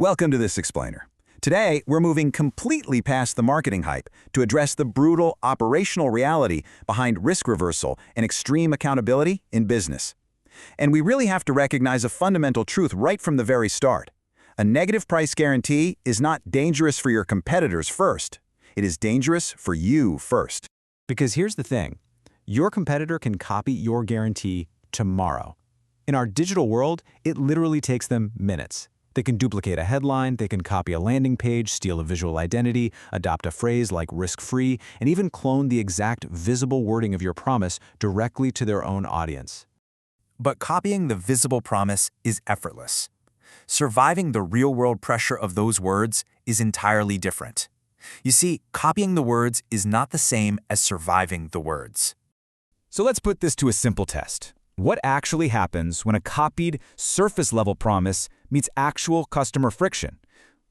Welcome to This Explainer. Today, we're moving completely past the marketing hype to address the brutal operational reality behind risk reversal and extreme accountability in business. And we really have to recognize a fundamental truth right from the very start. A negative price guarantee is not dangerous for your competitors first. It is dangerous for you first. Because here's the thing. Your competitor can copy your guarantee tomorrow. In our digital world, it literally takes them minutes. They can duplicate a headline, they can copy a landing page, steal a visual identity, adopt a phrase like risk-free, and even clone the exact visible wording of your promise directly to their own audience. But copying the visible promise is effortless. Surviving the real-world pressure of those words is entirely different. You see, copying the words is not the same as surviving the words. So let's put this to a simple test. What actually happens when a copied, surface-level promise meets actual customer friction?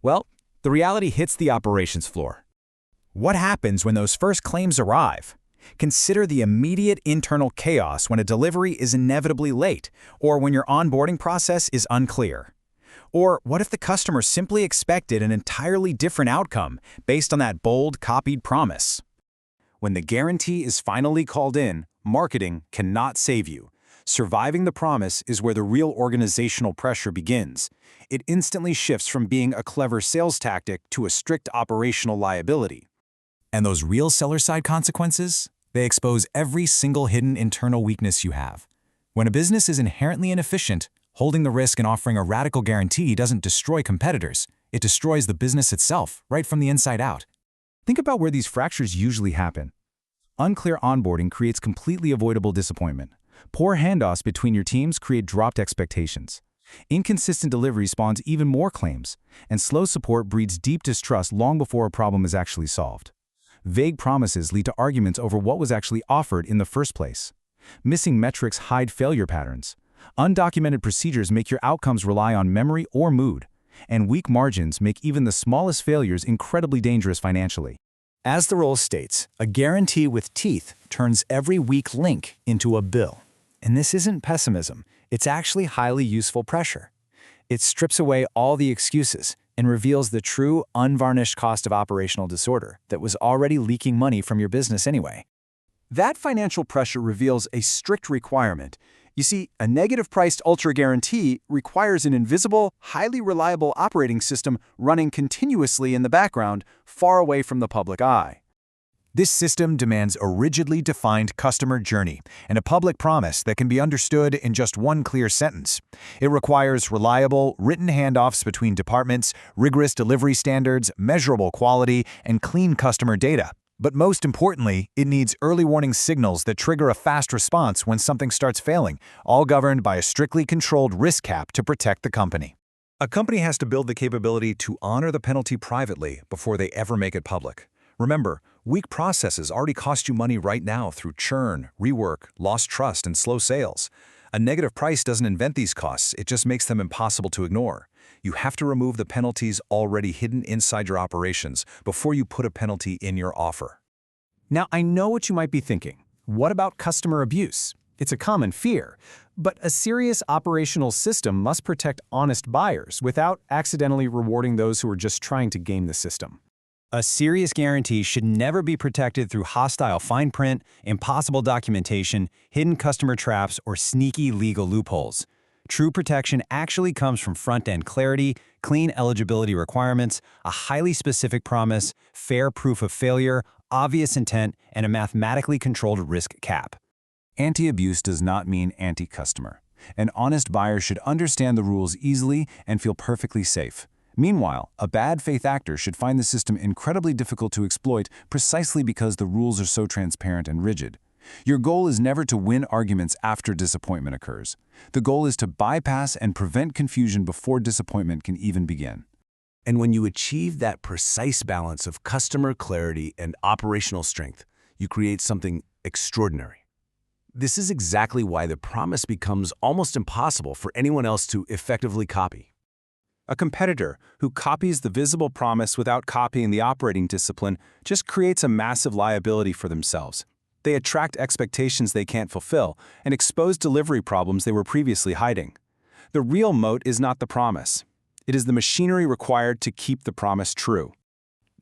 Well, the reality hits the operations floor. What happens when those first claims arrive? Consider the immediate internal chaos when a delivery is inevitably late, or when your onboarding process is unclear. Or what if the customer simply expected an entirely different outcome based on that bold, copied promise? When the guarantee is finally called in, marketing cannot save you. Surviving the promise is where the real organizational pressure begins. It instantly shifts from being a clever sales tactic to a strict operational liability. And those real seller-side consequences? They expose every single hidden internal weakness you have. When a business is inherently inefficient, holding the risk and offering a radical guarantee doesn't destroy competitors. It destroys the business itself, right from the inside out. Think about where these fractures usually happen. Unclear onboarding creates completely avoidable disappointment. Poor handoffs between your teams create dropped expectations. Inconsistent delivery spawns even more claims, and slow support breeds deep distrust long before a problem is actually solved. Vague promises lead to arguments over what was actually offered in the first place. Missing metrics hide failure patterns. Undocumented procedures make your outcomes rely on memory or mood, and weak margins make even the smallest failures incredibly dangerous financially. As the role states, a guarantee with teeth turns every weak link into a bill. And this isn't pessimism, it's actually highly useful pressure. It strips away all the excuses and reveals the true, unvarnished cost of operational disorder that was already leaking money from your business anyway. That financial pressure reveals a strict requirement. You see, a negative-priced ultra guarantee requires an invisible, highly reliable operating system running continuously in the background, far away from the public eye. This system demands a rigidly defined customer journey and a public promise that can be understood in just one clear sentence. It requires reliable, written handoffs between departments, rigorous delivery standards, measurable quality, and clean customer data. But most importantly, it needs early warning signals that trigger a fast response when something starts failing, all governed by a strictly controlled risk cap to protect the company. A company has to build the capability to honor the penalty privately before they ever make it public. Remember, weak processes already cost you money right now through churn, rework, lost trust, and slow sales. A negative price doesn't invent these costs, it just makes them impossible to ignore. You have to remove the penalties already hidden inside your operations before you put a penalty in your offer. Now, I know what you might be thinking. What about customer abuse? It's a common fear, but a serious operational system must protect honest buyers without accidentally rewarding those who are just trying to game the system. A serious guarantee should never be protected through hostile fine print, impossible documentation, hidden customer traps, or sneaky legal loopholes. True protection actually comes from front-end clarity, clean eligibility requirements, a highly specific promise, fair proof of failure, obvious intent, and a mathematically controlled risk cap. Anti-abuse does not mean anti-customer. An honest buyer should understand the rules easily and feel perfectly safe. Meanwhile, a bad faith actor should find the system incredibly difficult to exploit precisely because the rules are so transparent and rigid. Your goal is never to win arguments after disappointment occurs. The goal is to bypass and prevent confusion before disappointment can even begin. And when you achieve that precise balance of customer clarity and operational strength, you create something extraordinary. This is exactly why the promise becomes almost impossible for anyone else to effectively copy. A competitor who copies the visible promise without copying the operating discipline just creates a massive liability for themselves. They attract expectations they can't fulfill and expose delivery problems they were previously hiding. The real moat is not the promise. It is the machinery required to keep the promise true.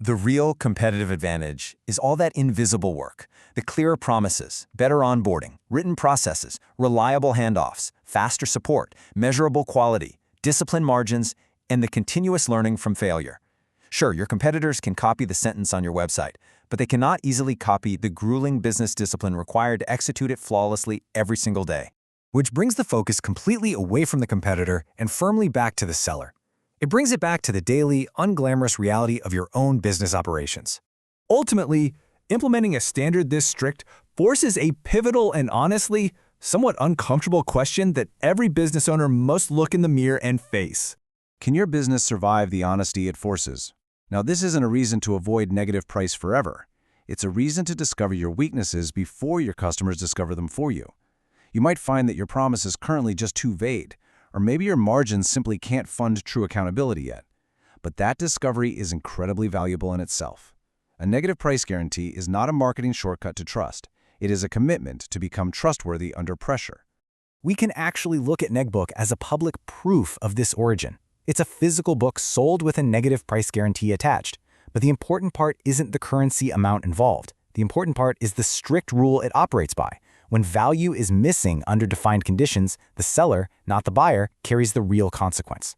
The real competitive advantage is all that invisible work, the clearer promises, better onboarding, written processes, reliable handoffs, faster support, measurable quality, disciplined margins, and the continuous learning from failure. Sure, your competitors can copy the sentence on your website, but they cannot easily copy the grueling business discipline required to execute it flawlessly every single day. Which brings the focus completely away from the competitor and firmly back to the seller. It brings it back to the daily, unglamorous reality of your own business operations. Ultimately, implementing a standard this strict forces a pivotal and honestly, somewhat uncomfortable question that every business owner must look in the mirror and face. Can your business survive the honesty it forces? Now, this isn't a reason to avoid negative price forever. It's a reason to discover your weaknesses before your customers discover them for you. You might find that your promise is currently just too vague, or maybe your margins simply can't fund true accountability yet. But that discovery is incredibly valuable in itself. A negative price guarantee is not a marketing shortcut to trust. It is a commitment to become trustworthy under pressure. We can actually look at NegBook as a public proof of this origin. It's a physical book sold with a negative price guarantee attached. But the important part isn't the currency amount involved. The important part is the strict rule it operates by. When value is missing under defined conditions, the seller, not the buyer, carries the real consequence.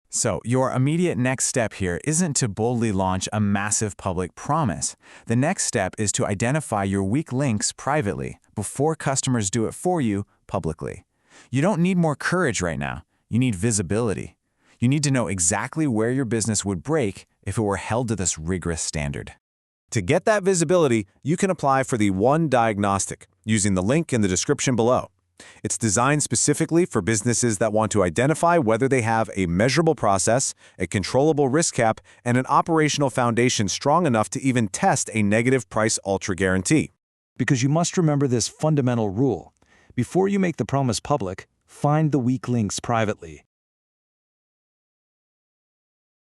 So, your immediate next step here isn't to boldly launch a massive public promise. The next step is to identify your weak links privately before customers do it for you publicly. You don't need more courage right now. You need visibility. You need to know exactly where your business would break if it were held to this rigorous standard. To get that visibility, you can apply for the One Diagnostic using the link in the description below. It's designed specifically for businesses that want to identify whether they have a measurable process, a controllable risk cap, and an operational foundation strong enough to even test a negative price ultra guarantee. Because you must remember this fundamental rule. Before you make the promise public, find the weak links privately.